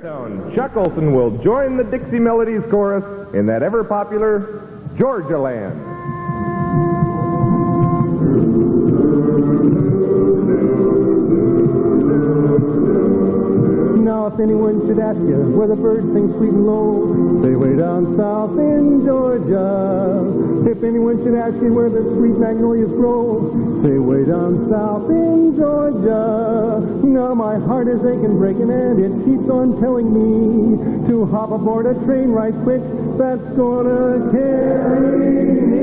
baritone Chuck Olson will join the Dixie Melodies chorus in that ever-popular Georgia Land. Now if anyone should ask you where the birds sing sweet and low, say way down south in Georgia. If anyone should ask you where the sweet magnolias grow, say way down south in Georgia. Now my heart is aching, breaking, and it keeps on telling me to hop aboard a train right quick that's gonna carry me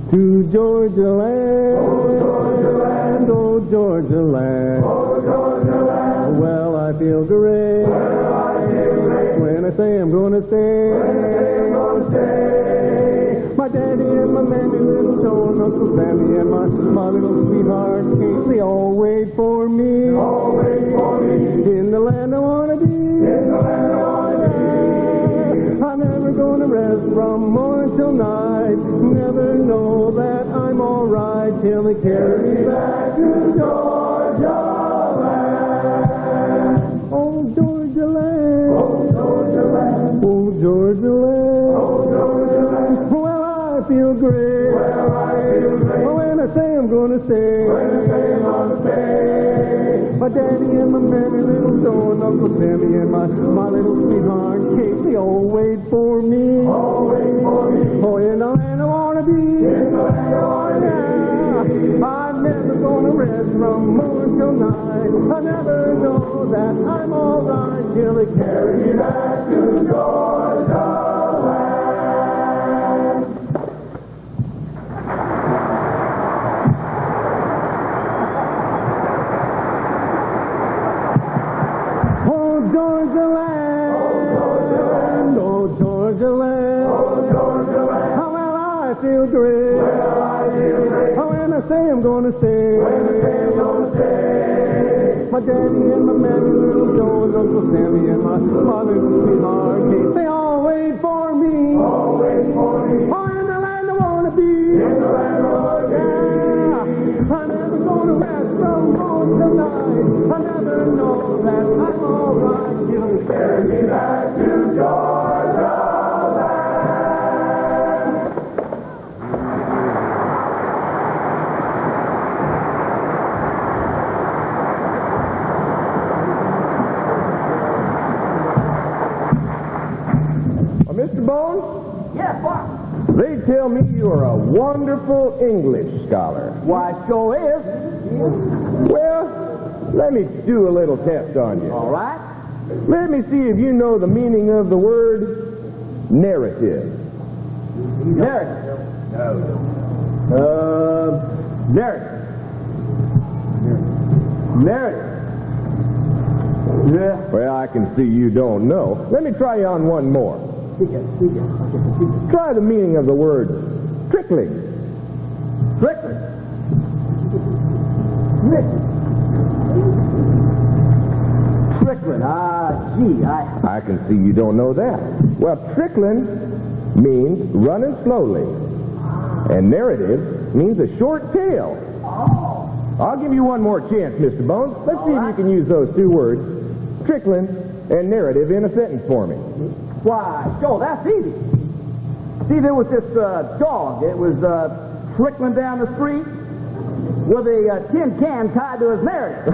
to Georgia land. Oh, Georgia land. Oh, Georgia land. Well, I feel great. When I say I'm gonna stay. My daddy and my mammy, little Joe and Uncle Sammy and my little sweetheart Kate, they all wait for me. In the land I wanna be. I'm never gonna rest from morning till night. Never know that I'm alright till they carry me back to Georgia land. Oh, Georgia land. Oh, Georgia land. Oh, Georgia land. Oh, Georgia land. Well, I feel great. Oh, when I say I'm gonna stay. My daddy and my mammy, little Joe and Uncle Sammy and my little sweetheart Kate, they all wait for me. Oh, in the land I wanna be. I'm never gonna rest from morning till night. I never know that I'm alright till they carry me back to Georgia land. Oh, Georgia land. Oh, Georgia land. How well I feel great. Oh, when I say I'm gonna stay. My daddy and my mammy, little Joe and Uncle Sammy and my little sweetheart Kate, they all wait for me. Oh, in the land I wanna be. Yeah. I'm never gonna rest from morning till night. I never know that I'm alright till they carry me back to Georgia land. Mr. Bones? Yes, what? They tell me you are a wonderful English scholar. Why, so is. Well, let me do a little test on you. All right. Let me see if you know the meaning of the word narrative. Narrative. Narrative. Yeah. Well, I can see you don't know. Let me try you on one more. Try the meaning of the word trickling. Trickling. Gee, I can see you don't know that. Well, trickling means running slowly. And narrative means a short tale. Oh. I'll give you one more chance, Mr. Bones. Let's see if you can use those two words, trickling and narrative, in a sentence for me. Why, Joe, that's easy. See, there was this dog. It was trickling down the street with a tin can tied to his narrative.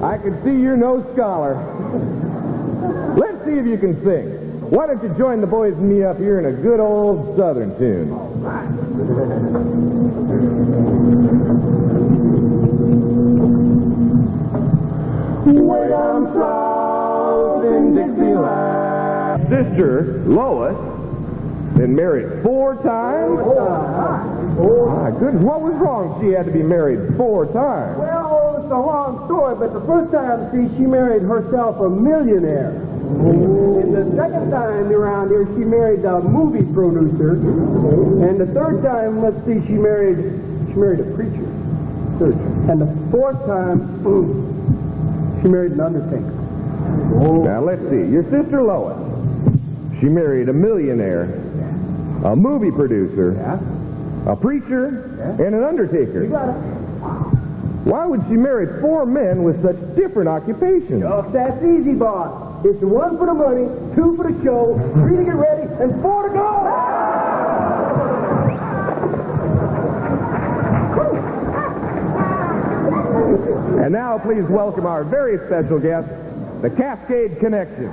I can see you're no scholar. Let's see if you can sing. Why don't you join the boys and me up here in a good old Southern tune? Way down south in Dixieland. Sister Lois been married 4 times? My goodness, what was wrong? She had to be married 4 times. Well, it's a long story, but the first time, see, she married herself a millionaire. And the second time around here, she married a movie producer. And the third time, let's see, she married a preacher. And the fourth time, she married an undertaker. Now, let's see. Your sister Lois, she married a millionaire, a movie producer, a preacher, and an undertaker. You got it. Why would she marry 4 men with such different occupations? Oh, that's easy, boss. It's 1 for the money, 2 for the show, 3 to get ready, and 4 to go. And now please welcome our very special guest, the Cascade Connection.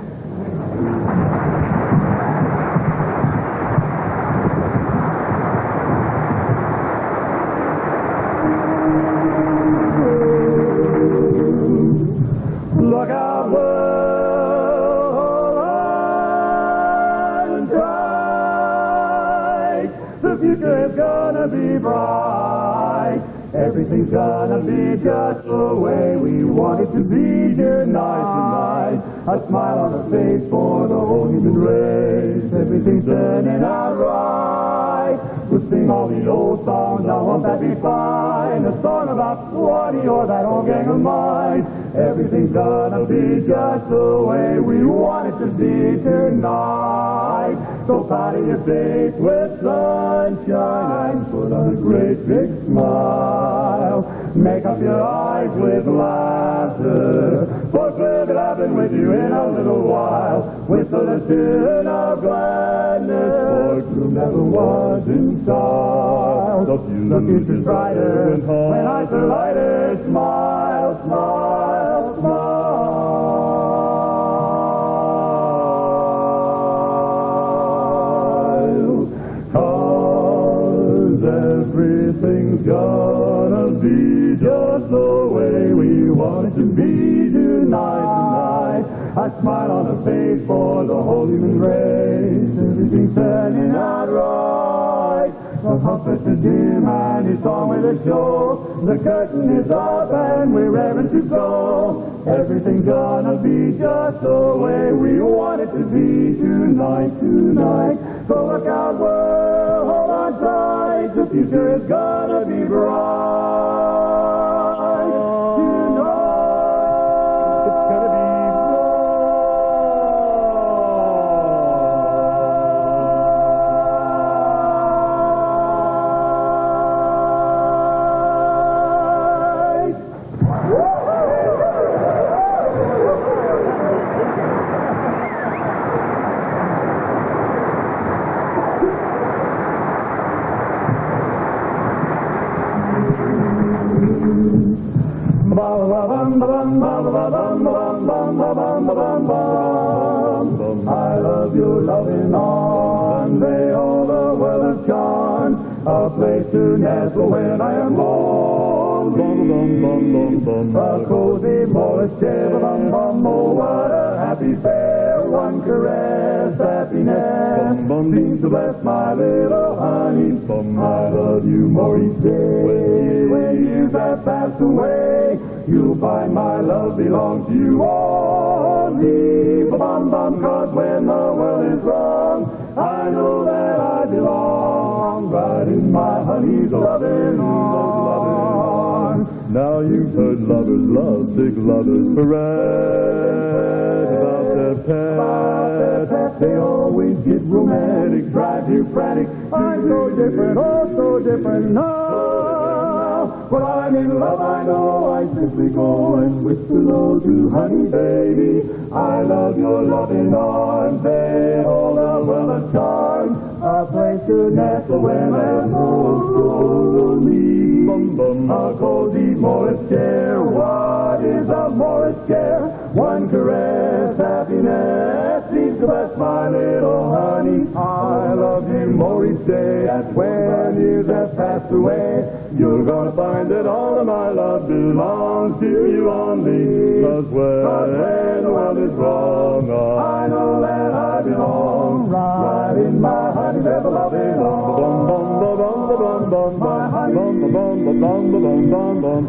Look out, world, hold on tight. The future is gonna be bright. Everything's gonna be just the way we want it to be tonight. A smile on the face for the whole human race. Everything's turning out right. We'll sing all the old songs, now won't that be fine? A song about Swanee or that old gang of mine. Everything's gonna be just the way we want it to be tonight. So powder your face with sunshine, put on a great big smile. Make up your eyes with laughter, for we'll be laughing with you in a little while. Whistle a tune of gladness, for you'll never want in style. The future's brighter when eyes are lighter. Smile, smile, smile. 'Cause everything's gonna be just the way we want it to be tonight. A smile on the face for the whole human race. Everything's turning out right. The puppet is dim and it's on with the show. The curtain is up and we're raring to go. Everything's gonna be just the way we want it to be tonight. So look out, world, hold on tight. The future is gonna be bright. I love your loving arms, they all the world has gone. A place to nestle when I am lonely. A cozy Morris chair, oh, what a happy fair. One caress, happiness seems to bless my little honey. I love you more each day. When years have passed away, you'll find my love belongs to you only. Cause when the world is wrong, I know that I belong right in my honey's loving arms. Now you've heard lovers love, sick lovers parade about their pet. They always get romantic, drive you frantic. I'm so different, oh so different now. When I'm in love, I know I simply go and whisper low to honey, baby. I love your loving arms, they hold a well of charm. A place to nestle when there's no lonely. A cozy Morris chair, what is a Morris chair? One caress, happiness seems to bless my little honey. I love you more each day, and when years have passed away, you're gonna find that all of my love belongs to you only. Cause when the world is wrong, I know that I belong right in my honey's ever loving arms. My honey, loving arms.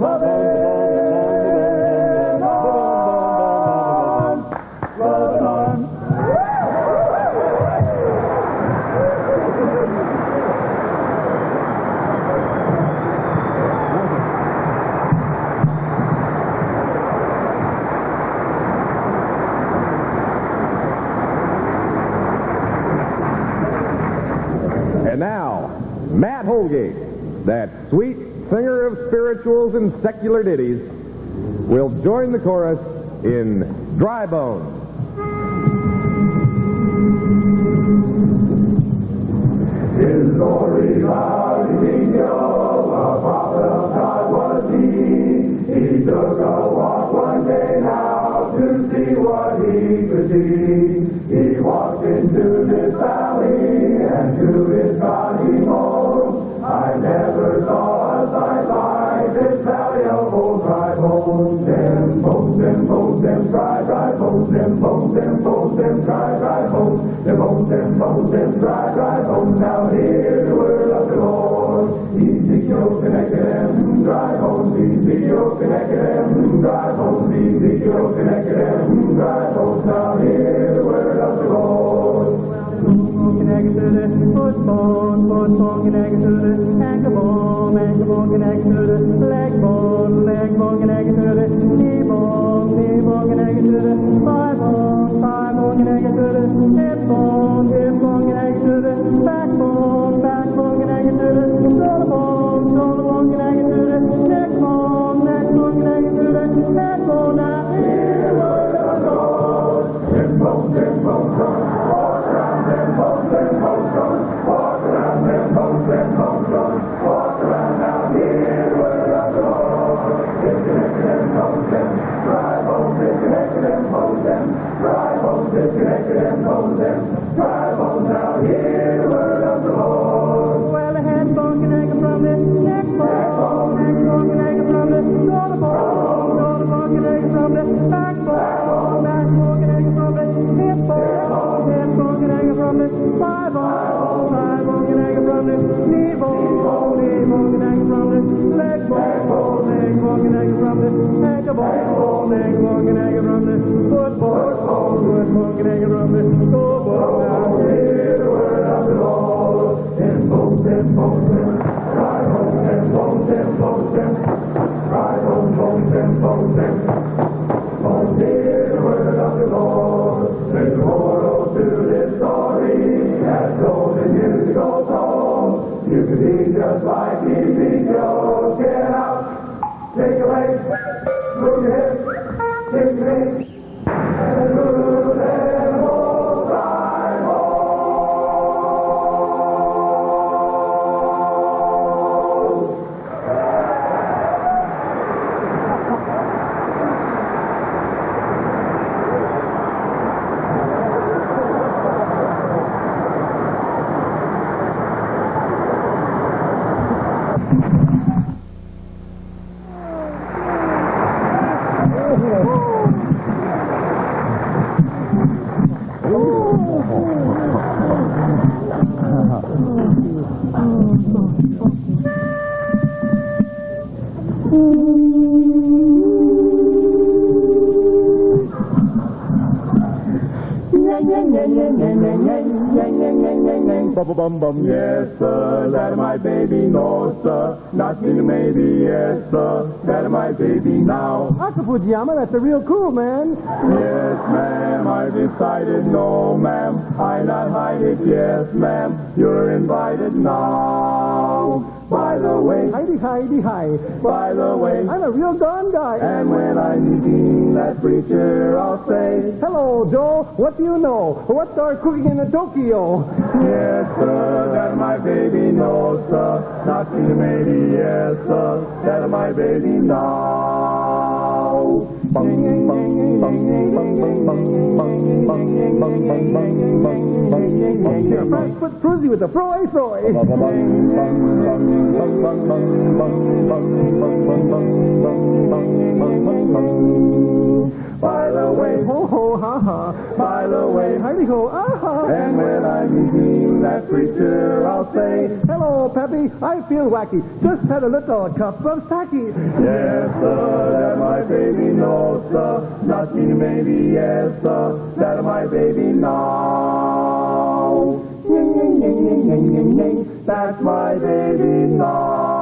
And now, Matt Holgate, that sweet spirituals and secular ditties, will join the chorus in Dry Bones. His glory loud Ezekiel, a prophet of God was he. He took a walk one day now to see what he could see. He walked into this valley, and to his God he moaned, I never saw a sight like this valley of old dry bones. Them bones, them bones, them dry, dry bones, them bones, them bones, them dry, dry bones, them bones, them bones, them dry, dry bones. Now hear the word of the Lord. Ezekiel connected them dry bones, Ezekiel connected them dry bones, Ezekiel connected them dry bones. Now hear the word of the Lord. Connected to the footbone, connected to the ankle bone, connected to the leg bone, connected to the knee bone, connected to the thigh bone, connected to the hip bone, connected to the backbone, connected to the shoulder bone, connected to the neck bone, connected to the head bone. Now hear the word of the Lord. Them bones, walk around them bones, walk around them bones, walk around. Now hear the word of the Lord. Disconnected them bones, dry bones, disconnected them bones, dry bones, disconnected them bones, dry bones. Now hear the word of the Lord. Well, the head bone connected from the neck bone connected from the shoulder bone connected from the backbone connected from the hip bone connected from the thigh bone connected from the knee bone connected from the leg bone connected from the ankle bone connected from the foot bone connected from the toe bone. Now hear the word of the Lord. Them bones, dry bones, them bones, dry bones, them bones, bones. Hear the word of the Lord. There's a moral to this story, as told in years ago told. You could be just like Ezekiel. Get out, take your legs, move your hips, kick your feet, and move them all dry bones. Yes, sir, that my baby, no, sir. Nothing maybe, yes, sir, that my baby now. Akapujiyama, that's a real cool, man. Yes, ma'am, I decided, no, ma'am. I not hide it, yes, ma'am. You're invited now. By the way, Heidi. by the way, I'm a real darn guy. and when I'm meeting that preacher, I'll say, Hello, Joe. What do you know? What's our cooking in Tokyo? yes, sir, that my baby knows, sir. Nothing maybe, yes, sir, that my baby now. Frank put Fruzy with the froy. By the way, Ho ho ha ha. by the way, Heidi ho aha. and when I'm meeting that preacher, I'll say, Hello, Peppy. I feel wacky. Just had a little cup of sake. yes, sir, that my baby knows, sir. Nothing maybe, yes, sir, that my baby now. That's my baby now.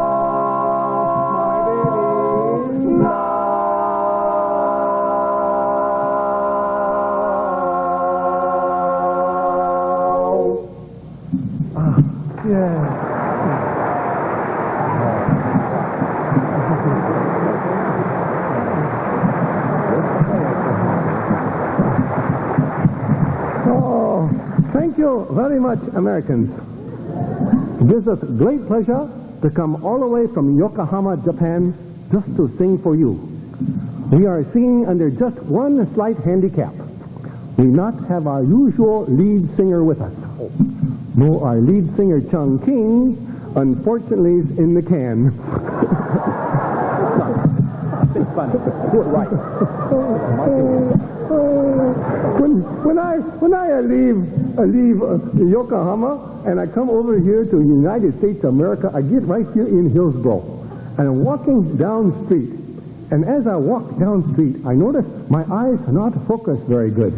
Yeah. Oh, thank you very much, Americans. It gives us great pleasure to come all the way from Yokohama, Japan, just to sing for you. We are singing under just one slight handicap. We not have our usual lead singer with us. No, our lead singer, Chung King, unfortunately is in the can. It's fun. Do it right. When I leave Yokohama and I come over here to the United States of America, I get right here in Hillsboro, and I'm walking down the street. And as I walk down the street, I notice my eyes are not focused very good.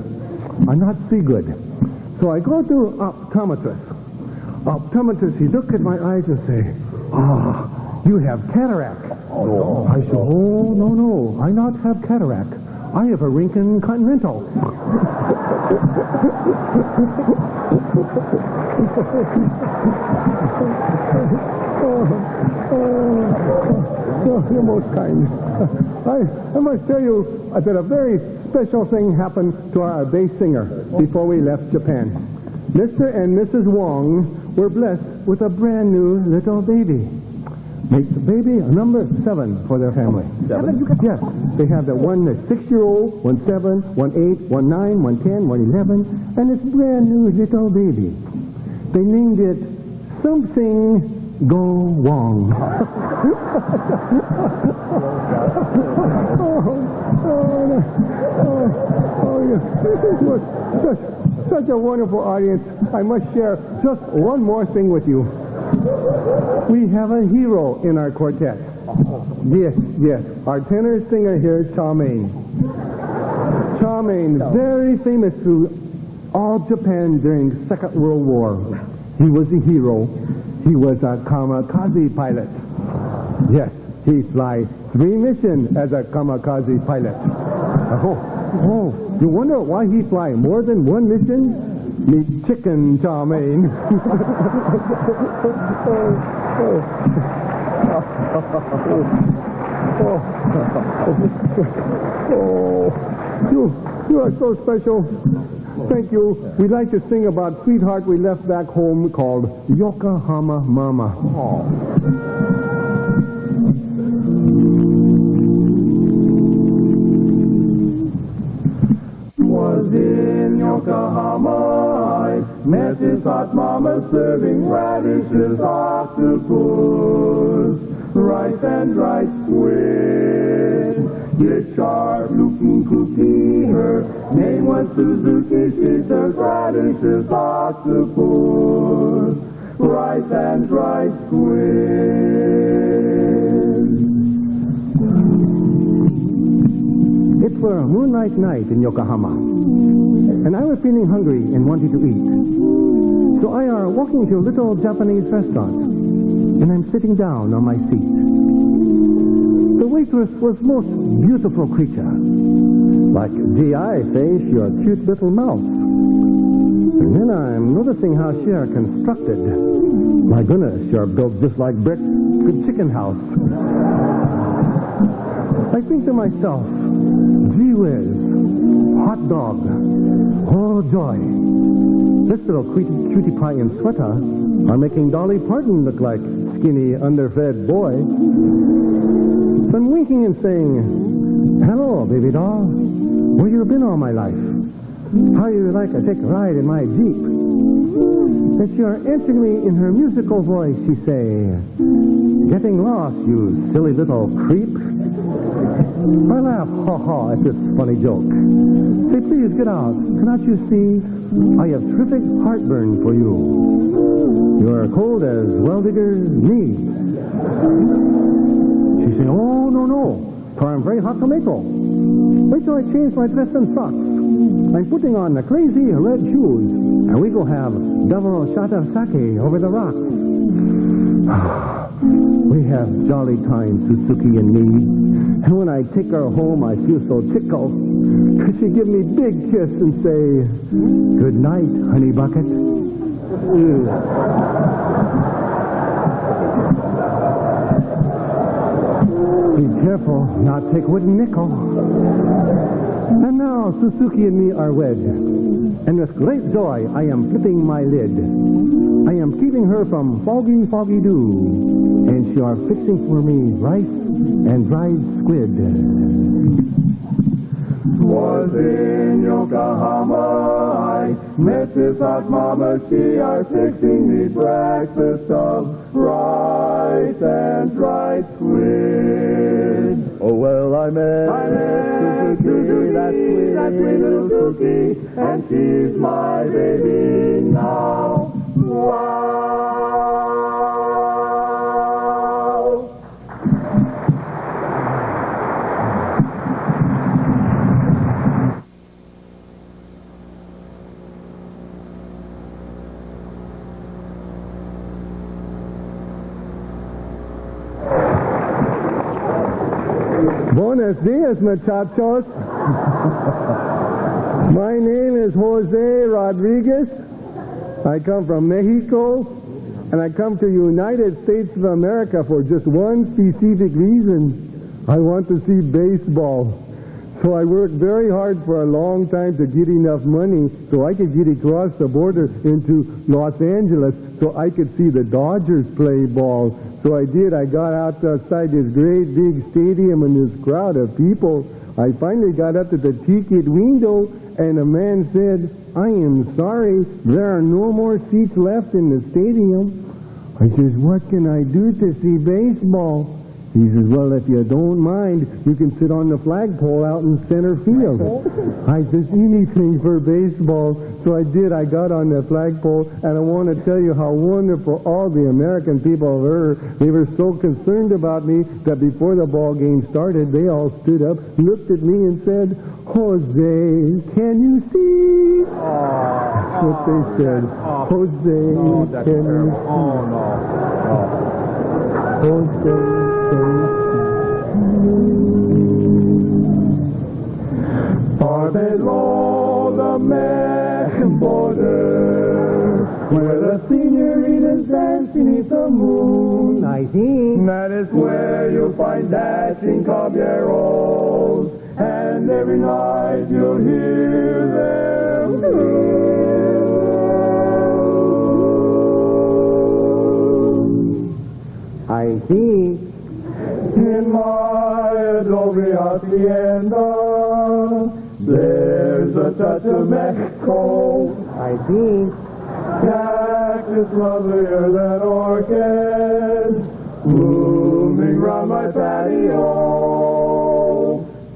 I not see good. So I go to optometrist. Optometrist, he look at my eyes and say, you have cataract. Oh, no. I said, oh, no, I not have cataract. I have a Rincon Continental. You're most kind. I must tell you that a very special thing happened to our bass singer before we left Japan. Mr. and Mrs. Wong were blessed with a brand new little baby. Makes the baby a number 7 for their family. 7? Yes. They have the one that's 6-year-old, 1 7, 1 8, 1 9, 1 10, 1 11, and it's brand new little baby. They named it something Go Wong. This was such a wonderful audience. I must share just one more thing with you. We have a hero in our quartet. Yes. Our tenor singer here, Charmaine. Charmaine, very famous to all Japan during the Second World War. He was a hero. He was a kamikaze pilot. Yes, he fly 3 missions as a kamikaze pilot. You wonder why he fly more than 1 mission? Meet chicken, Charmaine. You are so special. Thank you. We'd like to sing about Sweetheart We Left Back Home called Yokohama Mama. Was in Yokohama, I met his hot mama serving radishes, octopus, rice and rice squid. Yet sharp looking cookie, her name was Suzuki. She served radishes, octopus, rice and rice squid. It was a moonlight night in Yokohama, and I was feeling hungry and wanting to eat. So I are walking to a little Japanese restaurant, and I'm sitting down on my seat. The waitress was most beautiful creature. Like, gee, I say, she a cute little mouse. And then I'm noticing how she are constructed. My goodness, she are built just like brick chicken house. I think to myself, gee whiz, hot dog, oh joy. This little cutie pie in sweater are making Dolly Parton look like skinny, underfed boy. So I'm winking and saying, hello, baby doll. Where you been all my life? How you like to take a ride in my Jeep? And she are answering me in her musical voice. She say, getting lost, you silly little creep. I laugh, ha, at this funny joke. Say, please get out. Cannot you see I have terrific heartburn for you? You are cold as well-digger's knee. She say, oh, no, for I'm very hot tomato. Wait till I change my dress and socks. I'm putting on the crazy red shoes, and we go have double shot of sake over the rocks. We have jolly times, Suzuki and me. And when I take her home, I feel so tickled. Cause she give me big kiss and say, good night, honey bucket. Be careful, not take wooden nickel. And now Suzuki and me are wed. And with great joy, I am flipping my lid. I am keeping her from foggy, foggy dew. And she are fixing for me rice and dried squid. Was in Yokohama, I met this hot mama. She are fixing me breakfast of rice and dried squid. Oh, well, I met Suzuki, that sweet little Suzuki, and she's my baby now. Wow! Buenos dias, muchachos. My name is Jose Rodriguez. I come from Mexico, and I come to United States of America for just one specific reason. I want to see baseball. So I worked very hard for a long time to get enough money so I could get across the border into Los Angeles so I could see the Dodgers play ball. So I did. I got outside this great big stadium and this crowd of people. I finally got up to the ticket window, and a man said, "I am sorry, there are no more seats left in the stadium." I says, "What can I do to see baseball?" He says, "Well, if you don't mind, you can sit on the flagpole out in center field." I says, "Anything for baseball." So I did. I got on the flagpole, and I want to tell you how wonderful all the American people were. They were so concerned about me that before the ball game started, they all stood up, looked at me, and said, "Jose, can you see?" That's what they said. "Jose, can you see?" Jose. Far below the Mexican border, where the senoritas dance beneath the moon, I think that is where you'll find dashing caballeros, and every night you'll hear them croon. I think In my adobe hacienda, there's a touch of Mexico. I think Cactus lovelier than orchids, blooming round my patio.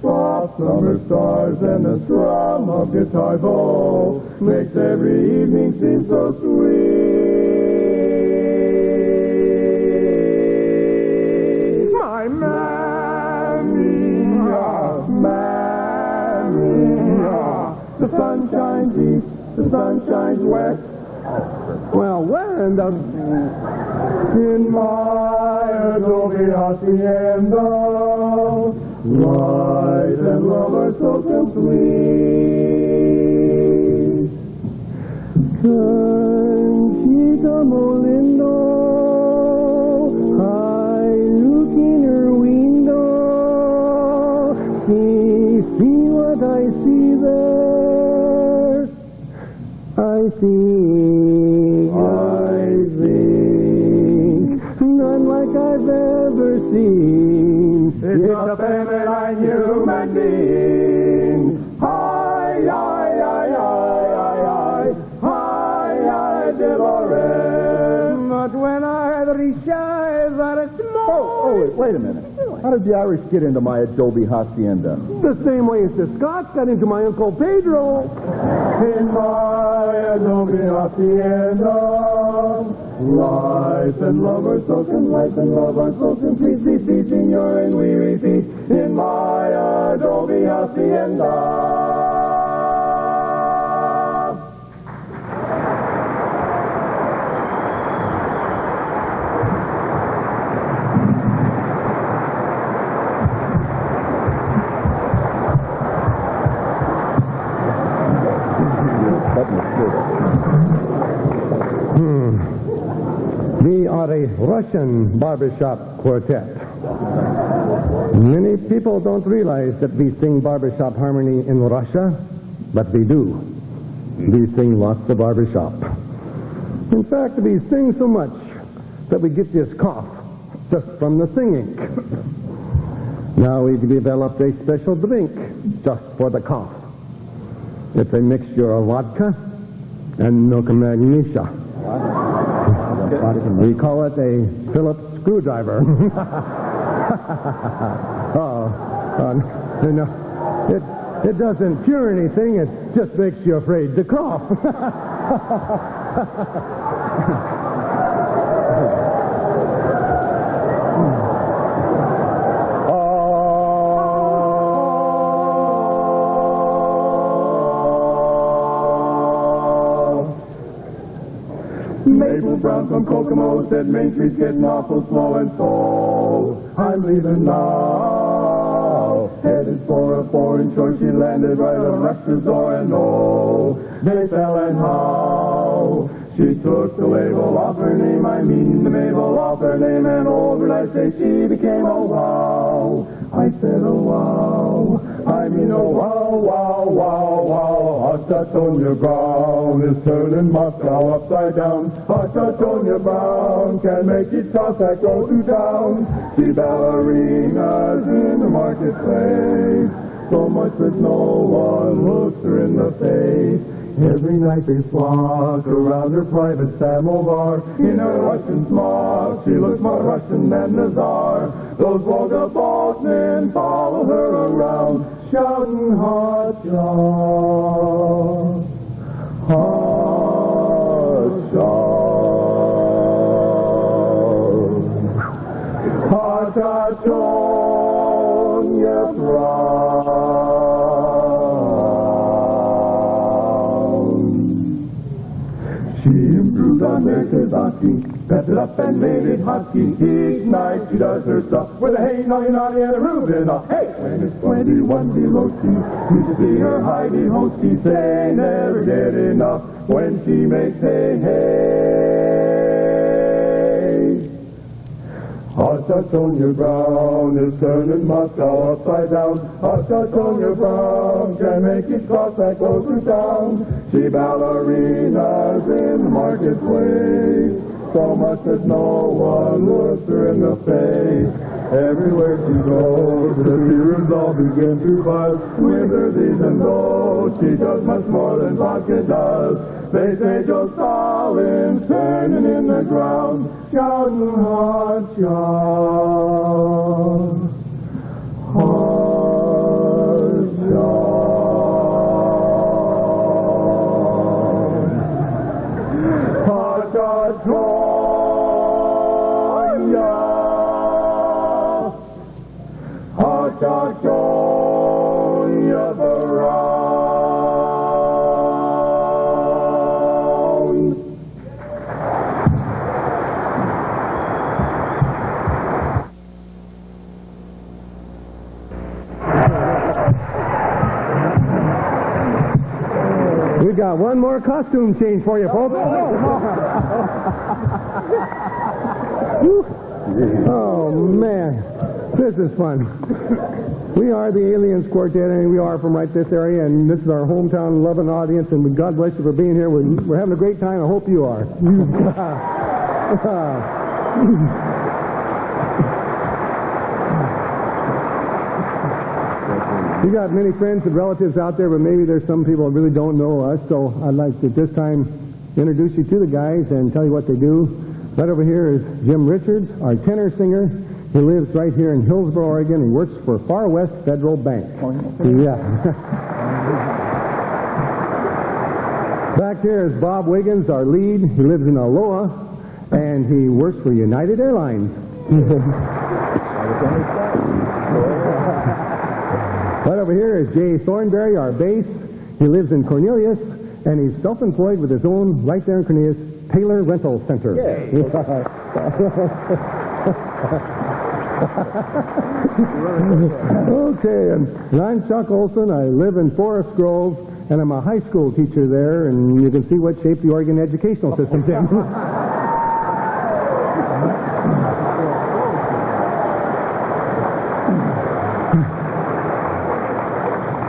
Soft summer stars and the strum of guitar bow makes every evening seem so sweet. My mammy, the sun shines east, the sun shines west. well, where in the... In my adobe hacienda, light and love are so complete. Conchita Molindo, I look in her window, see what I see there. I think none like I've ever seen. It's a feminine human being. Hi, Dolores. But when I reach eyes that it's more... Wait a minute. How did the Irish get into my adobe hacienda? The same way as the Scots got into my Uncle Pedro. In my adobe hacienda, life and love are so life and love are so complete. See, senor, and we repeat. In my adobe hacienda. We are a Russian barbershop quartet. Many people don't realize that we sing barbershop harmony in Russia, but we do. We sing lots of barbershop. In fact, we sing so much that we get this cough just from the singing. Now we've developed a special drink just for the cough. It's a mixture of vodka and milk and magnesia. We call it a Phillips screwdriver. No, it doesn't cure anything. It just makes you afraid to cough. Maple Brown from Kokomo said Main Street's getting awful slow, and so I'm leaving now. Headed for a foreign shore, she landed right on Rush's door, and oh, they fell and how. She took the label off her name, I mean the Mabel off her name, and overnight say she became a wow. I said oh wow, I mean oh wow, wow, wow, wow. Hot Tonya Brown is turning Moscow upside down. Hot Tonya Brown can make it Cossack go to town. See ballerinas in the marketplace, so much that no one looks her in the face. Every night they flock around her private samovar. In her Russian smock, she looks more Russian than the Tsar. Those Volga boatmen follow her around, shouting hot shot, hot shot, hot shot, Tonya Brown. She improved on their Kazaki, pepped it up and made it hotkey. Each night she does her stuff with a hey, naughty, naughty, and a Reuben. Hey, when it's 21 below T, you should see her Heidi Hosty say never get enough when she makes hey, hey. Hot Tonya Brown is turning Moscow upside down. Hot Tonya Brown can make it Cossack go to town. She ballerinas in the marketplace, so much that no one looks her in the face. Everywhere she goes, the beers all begin to buzz. With her these and those, she does much more than vodka does. They say Joe Stalin's turning in the ground, shouting hot shot, hot shot, hot shot, Tonya, hot shot, Tonya Brown. We got one more costume change for you, folks. Oh, man. This is fun. We are the Aliens Quartet, and we are from right this area, and this is our hometown Lovin audience, and God bless you for being here. We're having a great time. I hope you are. We got many friends and relatives out there, but maybe there's some people that really don't know us, so I'd like to this time introduce you to the guys and tell you what they do. Right over here is Jim Richards, our tenor singer. He lives right here in Hillsboro, Oregon. He works for Far West Federal Bank. Yeah. Back here is Bob Wiggins, our lead. He lives in Aloha, and he works for United Airlines. Right over here is Jay Thornberry, our bass. He lives in Cornelius, and he's self-employed with his own, right there in Cornelius, Taylor Rental Center. Okay, and I'm Chuck Olson. I live in Forest Grove, and I'm a high school teacher there, and you can see what shape the Oregon educational system's in.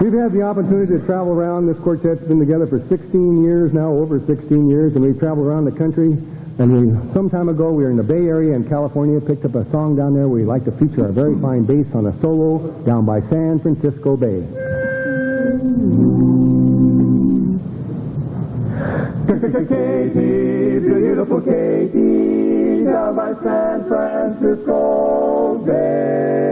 We've had the opportunity to travel around. This quartet's been together for 16 years now, over 16 years, and we've traveled around the country. And some time ago, we were in the Bay Area in California, picked up a song down there where we'd like to feature our very fine bass on a solo down by San Francisco Bay. Katie, beautiful Katie, down by San Francisco Bay.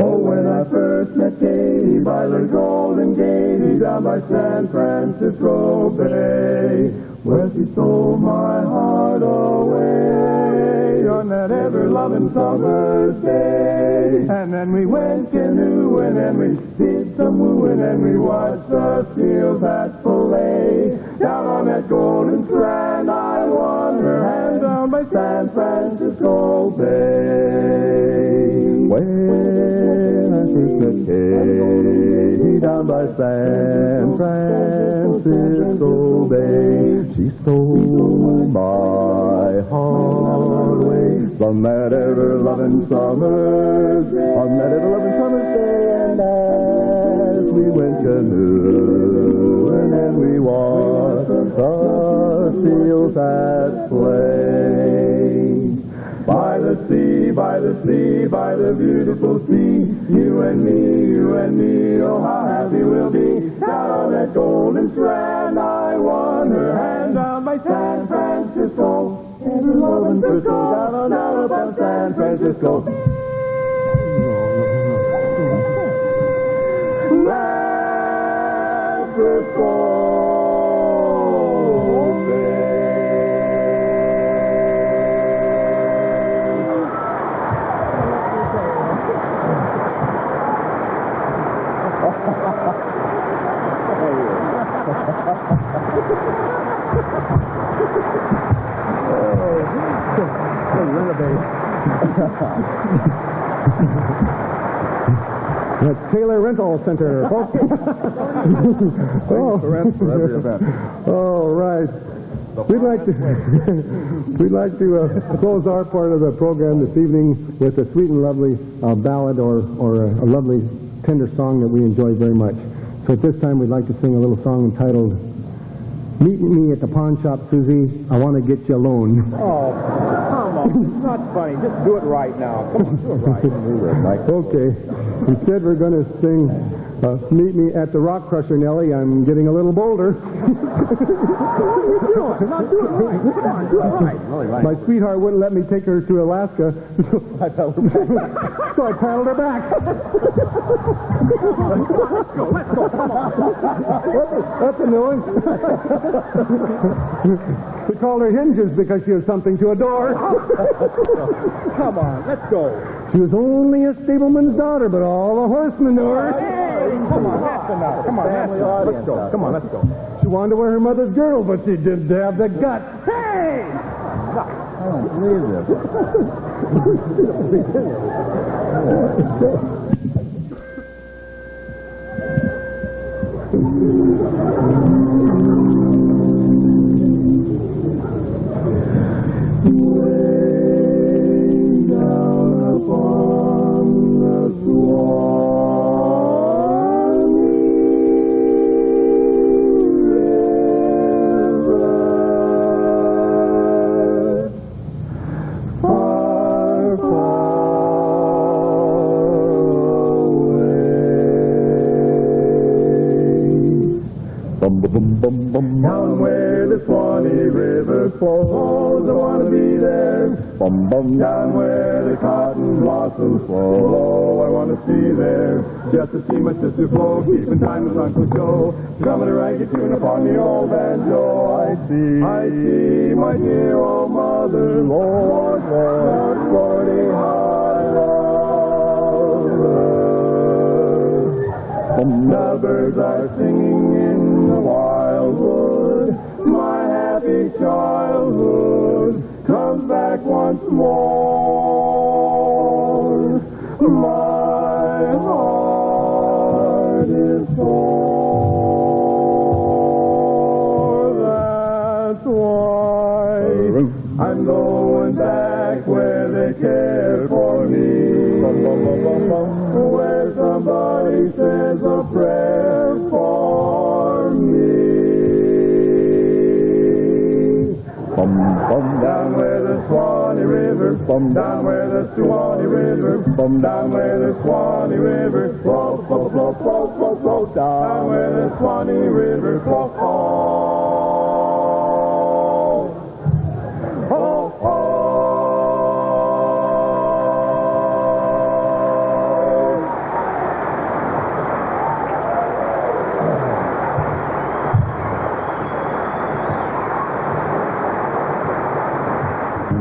Oh, when I first met Katie by the Golden Gate, down by San Francisco Bay, where she stole my heart away on that ever-loving summer's day. And then we went canoeing and we did some wooing and we watched the seals that fillet. Down on that golden strand I won her hand down by San Francisco Bay. When I first met Katie down by San Francisco Bay, she stole my heart away from that ever-loving summer's day. On that ever-loving summer's day, and as we went canoeing and we watched the seals at play. By the sea, by the sea, by the beautiful sea, you and me, oh how happy we'll be. Down on that golden strand I won her hand down by San Francisco. Ever-loving Frisco, down about San Francisco. San Francisco. The Taylor Rental Center, folks. For every event. All right. We'd like to close our part of the program this evening with a sweet and lovely ballad or a lovely tender song that we enjoy very much. So at this time, we'd like to sing a little song entitled "Meet Me at the Pawn Shop, Susie. I Want to Get You Alone." Oh, come on. It's not funny. Just do it right now. Come on, do it right. Okay. Instead, we're going to sing "Meet Me at the Rock Crusher, Nellie. I'm getting a little bolder." What are you doing? Not do it right. Come on, do it right. Really right. My sweetheart wouldn't let me take her to Alaska, so I paddled her back. Let's go. Come on. That's a new one. We called her Hinges because she was something to adore. Come on, let's go. She was only a stableman's daughter, but all the horse manure. Hey, come on, that's enough. Come on, let's go. Come on, let's go. She wanted to wear her mother's girdle, but she didn't have the guts. Hey! I don't believe Way down upon the Swanee River, far, far away. Down where the Swanee River flows, I want to be there. Down where the cotton blossoms flow, I want to see there. Just to see my sister flow, keeping time with Uncle Joe, drumming a ragged tune upon the old banjo. I see my dear old mother, Lord, Lordy, how I love her. The birds are singing in the wildwood, my happy childhood comes back once more. My heart is sore. That's why I'm going back where they care for for me. Where somebody says a prayer for me. Down where the Swanee River, down where the Swanee River, down where the Swanee River flows, flows, flows, flows, flows, flows, down where the Swanee River flows. Oh, oh, oh.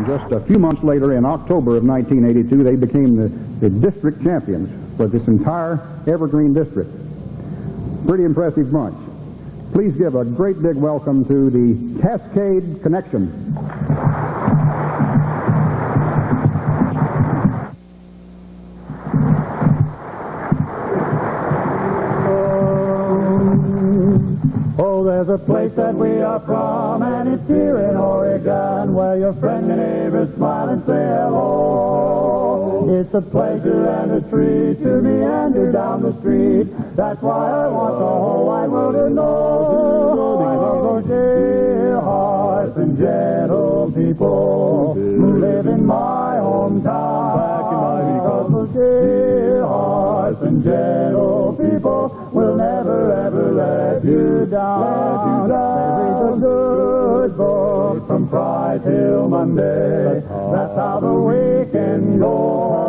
Just a few months later, in October of 1982, they became the district champions for this entire Evergreen district. Pretty impressive bunch. Please give a great big welcome to the Cascade Connection. Oh, there's a place that we are from, and it's here in Oregon, where your friend and neighbors smile and say hello. It's a pleasure and a treat to meander down the street. That's why I want the whole wide world to know. I love those dear hearts and gentle people who live in my hometown. Because those dear hearts and gentle people will never ever let you down. They read the good book from Friday till Monday. That's how the weekend goes.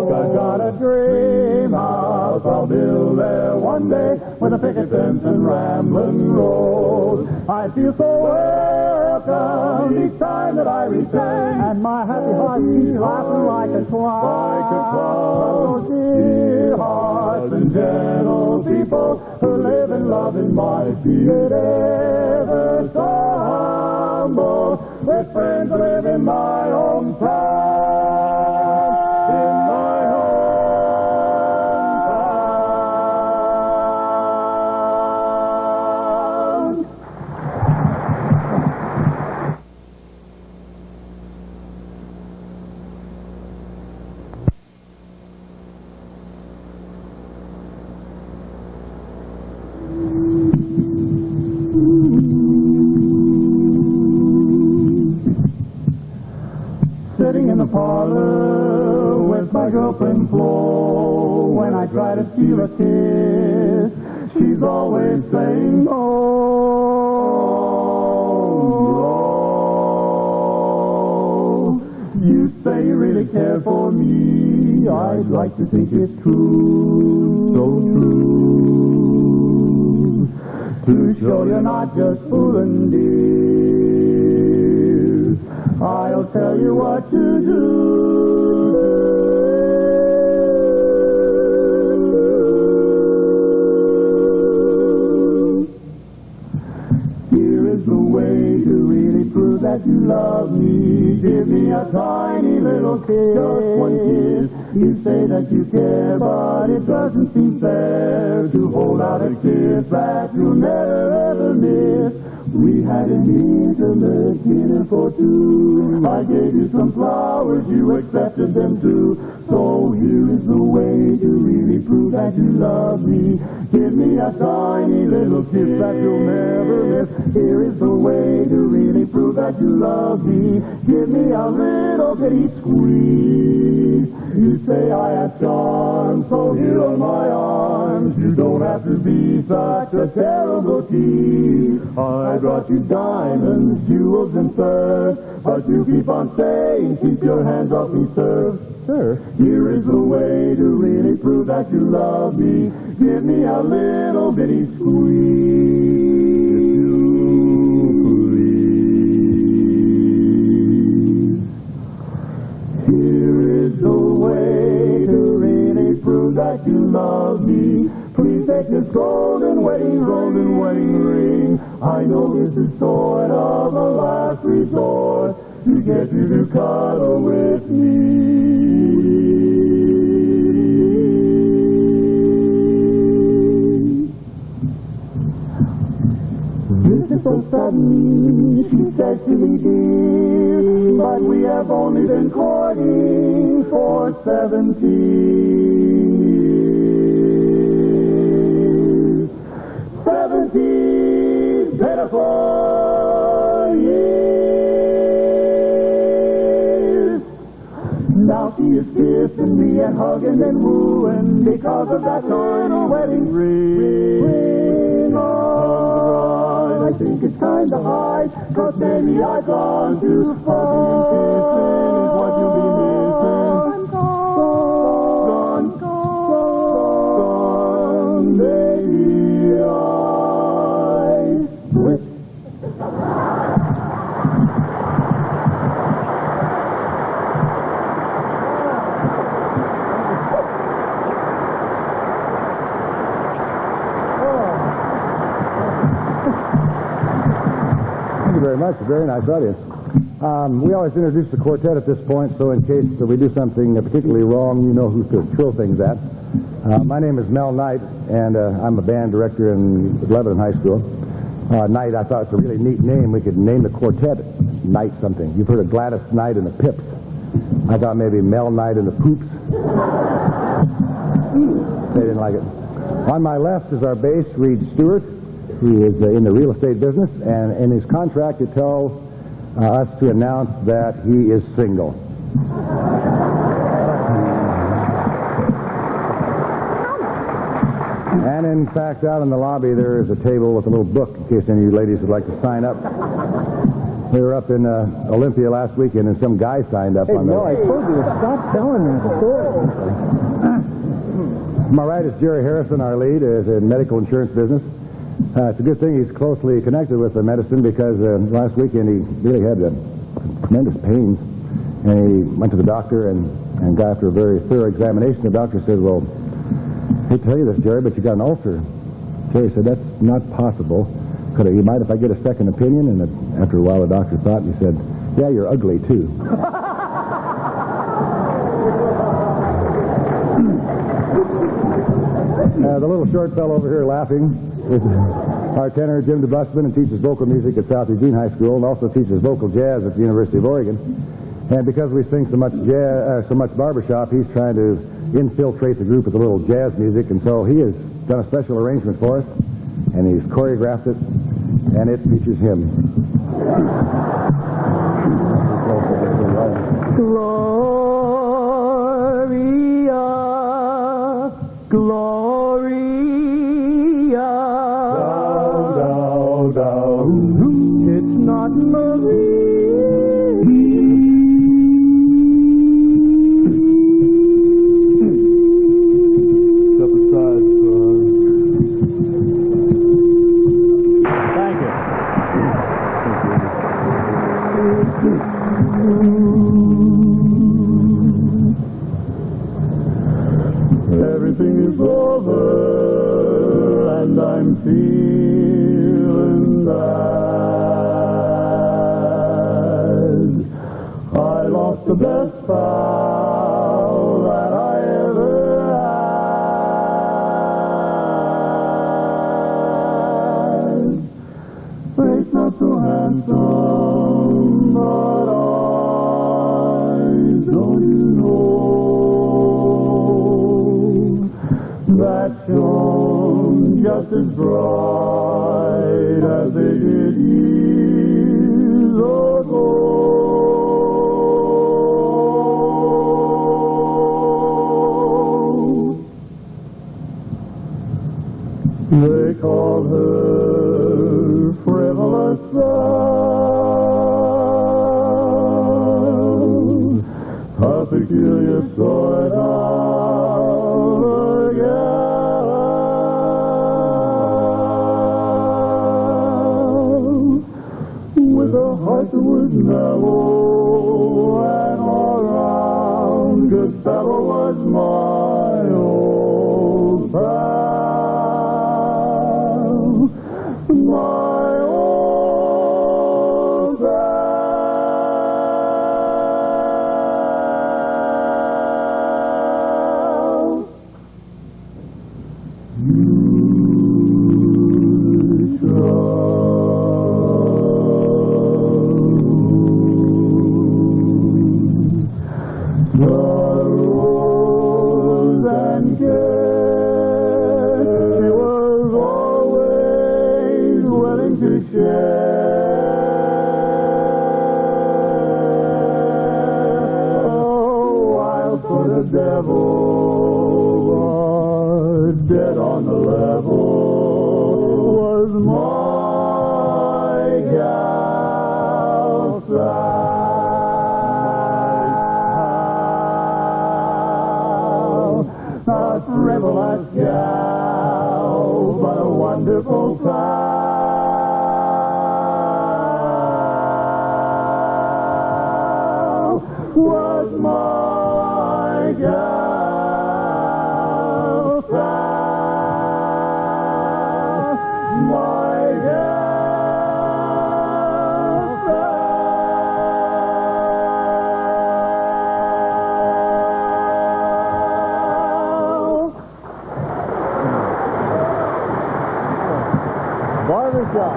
I've got a dream house I'll build there one day, with a picket fence and rambling road. I feel so welcome each time that I return, and my happy heart keeps laughing like a clown. Like a clown. Those dear hearts and gentle people who live and love in my spirit, ever so humble, with friends who live in my hometown. In my hometown. Sitting in the parlor with my girlfriend Flo, when I try to steal a kiss, she's always saying no. You say you really care for me, I'd like to think it's true, so true, to show you're not just fooling, dear. I'll tell you what to do. Here is the way to really prove that you love me. Give me a tiny little kiss, just one kiss. You say that you care, but it doesn't seem fair to hold out a kiss that you'll never ever miss. We had an intimate dinner for two. I gave you some flowers, you accepted them too. So here is the way to really prove that you love me. Give me a tiny little kiss that you'll never miss. Here is the way to really prove that you love me. Give me a little bitty squeeze. You say I have charm, so here are my arms. You don't have to be such a terrible tease. I brought you diamonds, jewels, and furs, but you keep on saying, keep your hands off me, sir. Sir, here is the way to really prove that you love me. Give me a little bitty squeeze. Here is the way to really prove that you love me. Please take this golden wedding ring. I know this is sort of a last resort to get you to cuddle with me. This is so sudden, she said to me, dear, but we have only been courting for 17 years. 17 pitiful years. Now she is kissing me and hugging and wooing because of that little wedding ring. Oh, I think it's kind of high, 'cause maybe I've gone too far. Kissing is what you'll be missing. Gone, baby, I quit. Thank you very much. A very nice audience. We always introduce the quartet at this point, so in case we do something particularly wrong, you know who to throw things at. My name is MelKnight, and I'm a band director in Lovin High School. Knight, I thought it's a really neat name. We could name the quartet Knight something. You've heard of Gladys Knight and the Pips. I thought maybe MelKnight and the Poops. They didn't like it. On my left is our bass, Reid Stewart. He is in the real estate business, and in his contract it tells us to announce that he is single. And in fact, out in the lobby there is a table with a little book in case any of you ladies would like to sign up. We were up in Olympia last weekend, and some guy signed up on I told you to stop telling that story. To my right is Jerry Harrison, our lead, is in medical insurance business. It's a good thing he's closely connected with the medicine because last weekend he really had tremendous pains. And he went to the doctor and got after a very thorough examination. The doctor said, well, I hate to tell you this, Jerry, but you got an ulcer. Jerry said, that's not possible. Could you mind if I get a second opinion? And after a while the doctor thought, and he said, yeah, you're ugly too. The little short fellow over here laughing is our tenor, Jim DeBussman, and teaches vocal music at South Eugene High School and also teaches vocal jazz at the University of Oregon. And because we sing so much jazz, so much barbershop, he's trying to infiltrate the group with a little jazz music, and so he has done a special arrangement for us, and he's choreographed it, and it features him. Gloria, Gloria. Down, down, down. It's not Marie. Step aside, son. Thank you. Everything is over, and I'm feeling bad. I lost the best pal that I ever had. Face not so handsome, but eyes, don't you know that shone just as bright as they did years ago. They call her frivolous sound, a peculiar sort of with a heart that was mellow and all round. Good fellow was my old pal, my old pal. You try. care. She was always willing to share. Oh, wild for the devil, dead on the level, was my Gal Sal. A frivolous gal, but a wonderful pal, was my Gal Sal, my Gal Sal. Barbershop.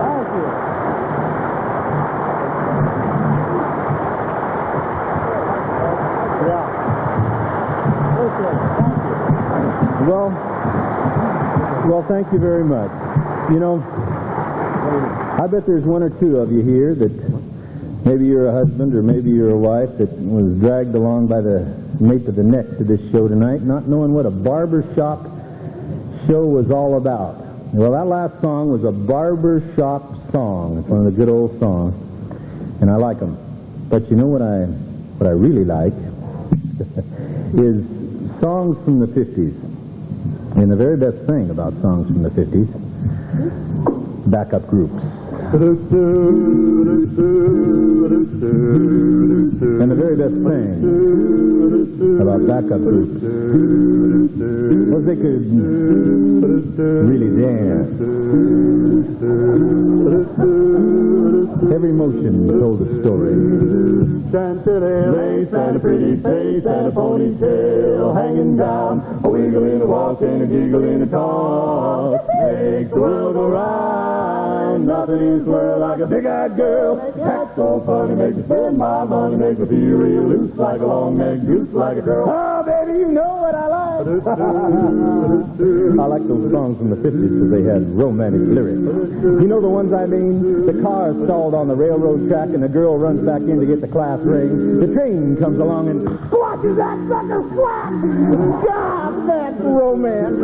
Thank you. Yeah. Okay, thank you. Well, thank you very much. You know, I bet there's one or two of you here that maybe you're a husband or maybe you're a wife that was dragged along by the nape of the neck to this show tonight, not knowing what a barbershop show was all about. Well, that last song was a barbershop song. It's one of the good old songs, and I like them. But you know what I really like is songs from the 50s. And the very best thing about songs from the 50s, backup groups. And the very best thing about backup groups was they could really dance. Every motion told a story. Chantilly lace and a pretty face and a ponytail hanging down, a wiggle in a walk and a giggle in a talk. Makes the world go round. Nothing in this world like a big-eyed girl. That's so funny, make me spend my money, make me feel real loose like a long-necked goose, like a girl. Oh, baby, you know what I like. I like those songs from the 50s because they had romantic lyrics. You know the ones I mean? The car is stalled on the railroad track and the girl runs back in to get the class ring. The train comes along and squashes that sucker flat. God, that's romance.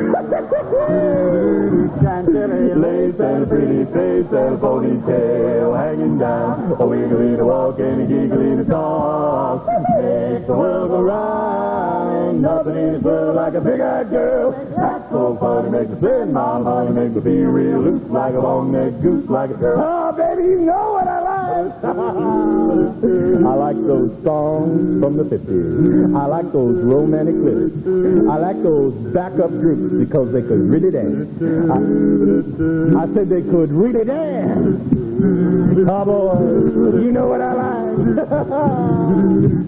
Chantilly lace and a pretty face and a ponytail hanging down, a wiggle in a walk and a giggle in a talk. Makes the world go round. Nothing in this world like a big-eyed girl. That's so funny, make me spend my money, make me feel real loose like a long-necked goose, like a girl. Oh, baby, you know what I like. I like those songs from the 50s. I like those romantic lyrics. I like those backup groups because they could really dance. I said they could really dance. Oh, boy, you know what I like.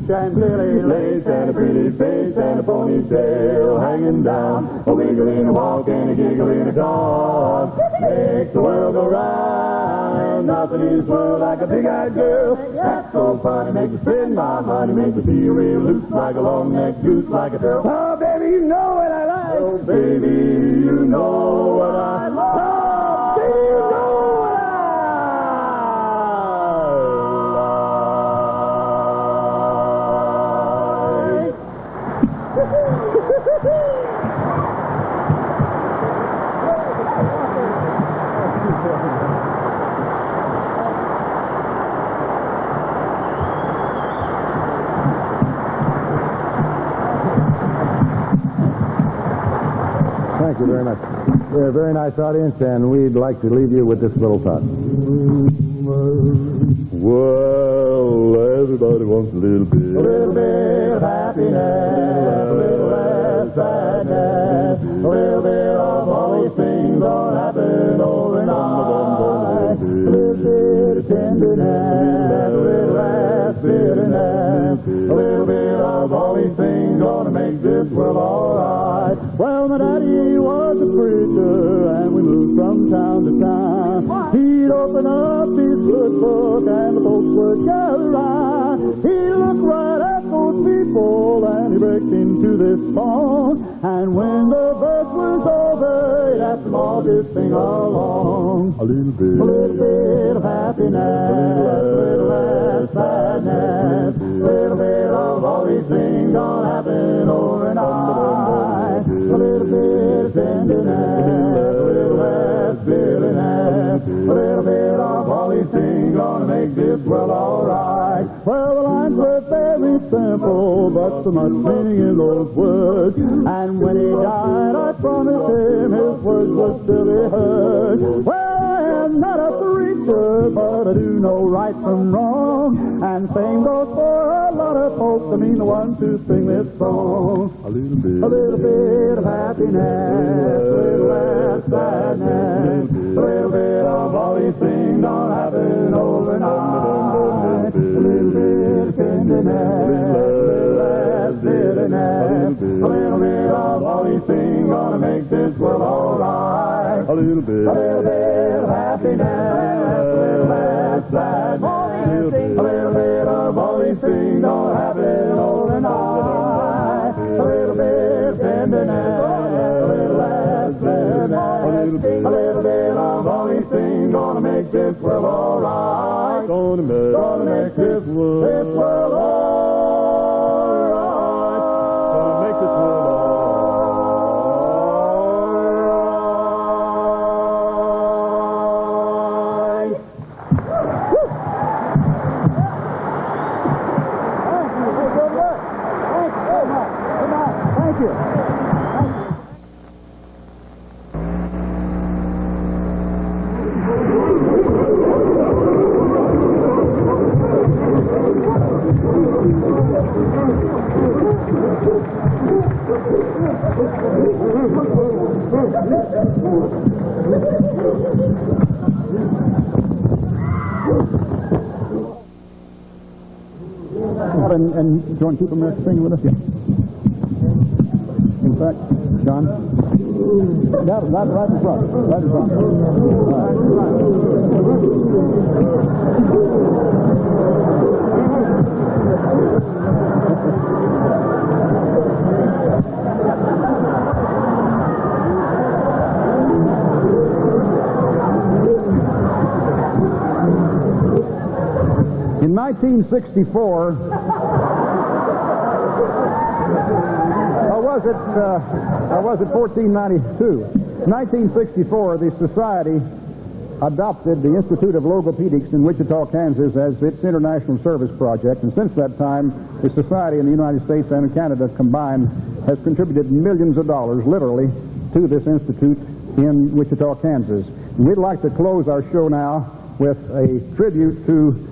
Chantilly lace and a pretty face and a ponytail hanging down, a wiggle in a walk and a giggle in a talk. Makes the world go round. Nothing in this world like a big-eyed girl. That's so funny, make me spend my money, make me feel real loose like a long-necked goose, like a girl. Oh, baby, you know what I like. Oh, baby, you know what I like. Oh, baby, you know what I like. Thank you very much. You're a very nice audience, and we'd like to leave you with this little thought. Well, everybody wants a little bit. A little bit of happiness, a little less sadness, a little bit of all these things don't happen overnight. A little bit of tenderness, a little less bitterness, a little bit of all these things gonna make this world alright. Well, my daddy was a preacher, and we moved from town to town. He'd open up his good book, and the folks would gather round. He'd look right at those people, and he breaks into this song. And when the verse was over, he'd ask them all to sing along. A little bit of happiness, a little less sadness, a little bit of all these things gonna happen overnight. A little bit of tenderness, a little less bitterness, a little bit of all these things gonna make this world alright. Well, the lines were very simple, but so much meaning in those words. And when he died, I promised him his words would still be heard. Well, I am not a preacher, but I do know right from wrong. And same goes for a lot of folks, I mean the ones who sing this song. A little bit of happiness, a little less sadness, a little bit of all these things don't happen overnight. A little bit of tenderness, a little less bitterness, a little bit of all these things gonna make this world alright. A little bit of happiness, a little less sadness, a little bit of all these things don't happen overnight. A little bit of tenderness, a little less bitterness, a little bit of all these things gonna make this world alright. Gonna make this world alright. Gonna make this world alright. Thank you. And do you want to keep them there singing with us? Yeah. In fact, John, right in front. Right in front. In 1964, or was it 1492? 1964, the Society adopted the Institute of Logopedics in Wichita, Kansas as its international service project, and since that time, the Society in the United States and Canada combined has contributed millions of dollars, literally, to this institute in Wichita, Kansas. And we'd like to close our show now with a tribute to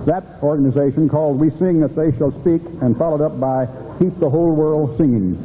that organization called We Sing That They Shall Speak, and followed up by Keep the Whole World Singing.